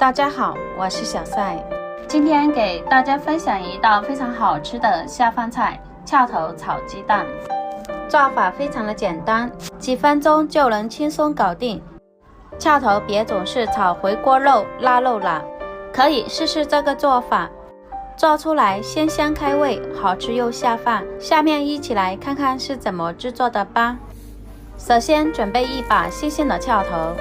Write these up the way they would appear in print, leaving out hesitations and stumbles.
大家好，我是小赛，今天给大家分享一道非常好吃的下饭菜——翘头炒鸡蛋。做法非常的简单，几分钟就能轻松搞定。翘头别总是炒回锅肉、腊肉了，可以试试这个做法，做出来鲜香开胃，好吃又下饭。下面一起来看看是怎么制作的吧。首先准备一把新鲜的翘头，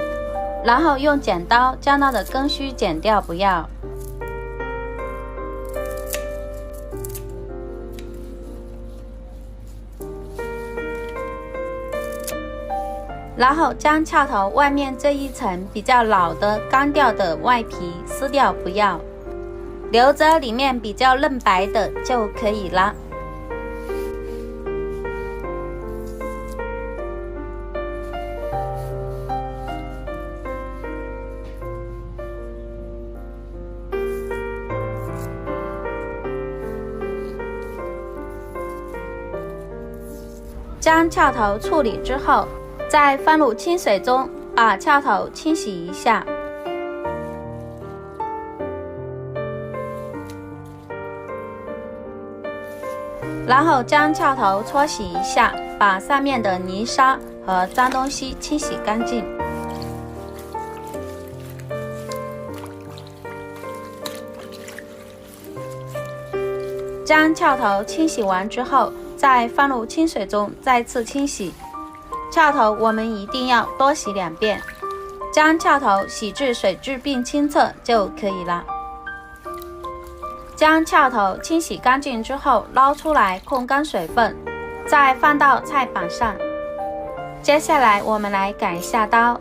然后用剪刀将它的根须剪掉不要。然后将翘头外面这一层比较老的干掉的外皮撕掉不要，留着里面比较嫩白的就可以了。将翘头处理之后，再放入清水中把翘头清洗一下，然后将翘头搓洗一下，把上面的泥沙和脏东西清洗干净。将翘头清洗完之后，再放入清水中再次清洗。翘头我们一定要多洗2遍，将翘头洗至水质并清澈就可以了。将翘头清洗干净之后捞出来控干水分，再放到菜板上。接下来我们来改一下刀，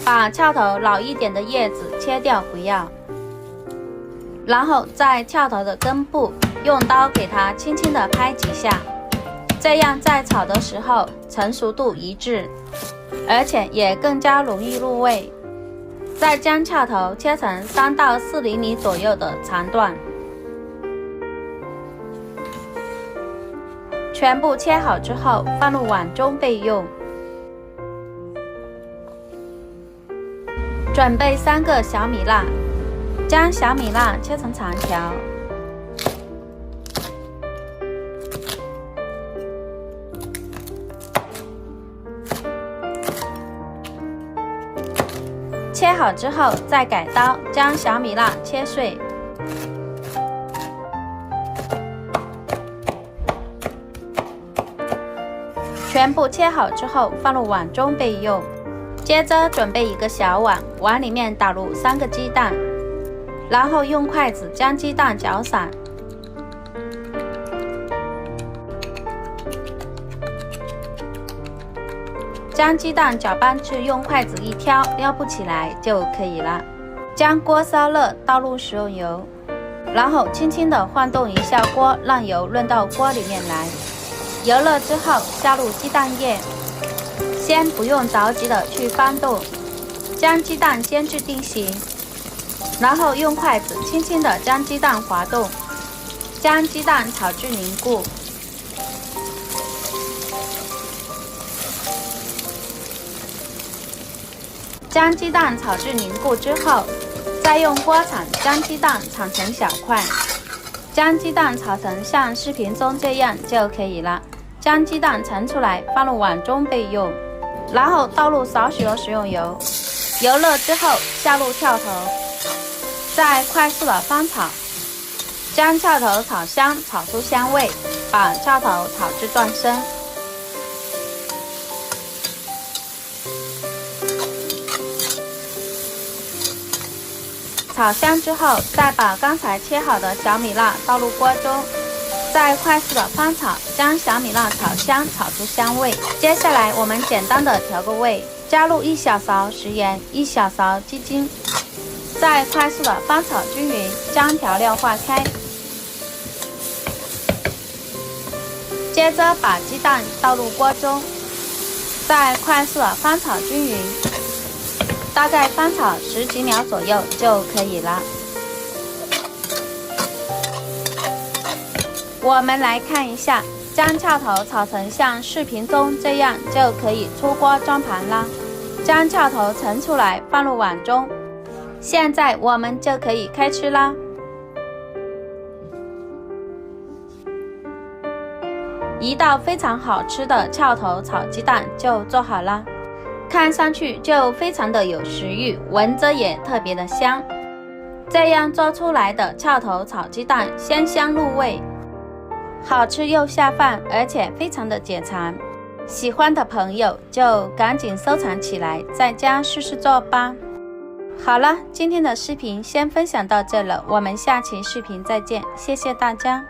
把翘头老一点的叶子切掉不要，然后在翘头的根部用刀给它轻轻地拍几下，这样在炒的时候成熟度一致，而且也更加容易入味。再将翘头切成3到4厘米左右的长段，全部切好之后放入碗中备用。准备3个小米辣，将小米辣切成长条，切好之后再改刀将小米辣切碎，全部切好之后放入碗中备用。接着准备一个小碗，碗里面打入3个鸡蛋，然后用筷子将鸡蛋搅散，将鸡蛋搅拌至用筷子一挑撩不起来就可以了。将锅烧热，倒入食用油，然后轻轻地晃动一下锅，让油润到锅里面来。油热之后下入鸡蛋液，先不用着急的去翻动，将鸡蛋先至定型，然后用筷子轻轻地将鸡蛋滑动，将鸡蛋炒至凝固。将鸡蛋炒至凝固之后，再用锅铲将鸡蛋铲成小块，将鸡蛋炒成像视频中这样就可以了。将鸡蛋盛出来放入碗中备用，然后倒入少许的食用油，油热之后下入翘头，再快速的翻炒，将翘头炒香，炒出香味，把翘头炒至断生。炒香之后，再把刚才切好的小米辣倒入锅中，再快速的翻炒，将小米辣炒香，炒出香味。接下来我们简单的调个味，加入1小勺食盐，1小勺鸡精，再快速的翻炒均匀，将调料化开。接着把鸡蛋倒入锅中，再快速的翻炒均匀，大概翻炒10几秒左右就可以了。我们来看一下，将翘头炒成像视频中这样就可以出锅装盘啦。将翘头盛出来放入碗中，现在我们就可以开吃啦！一道非常好吃的翘头炒鸡蛋就做好了，看上去就非常的有食欲，闻着也特别的香。这样做出来的翘头炒鸡蛋鲜香入味，好吃又下饭，而且非常的解馋。喜欢的朋友就赶紧收藏起来，在家试试做吧。好了，今天的视频先分享到这了，我们下期视频再见，谢谢大家。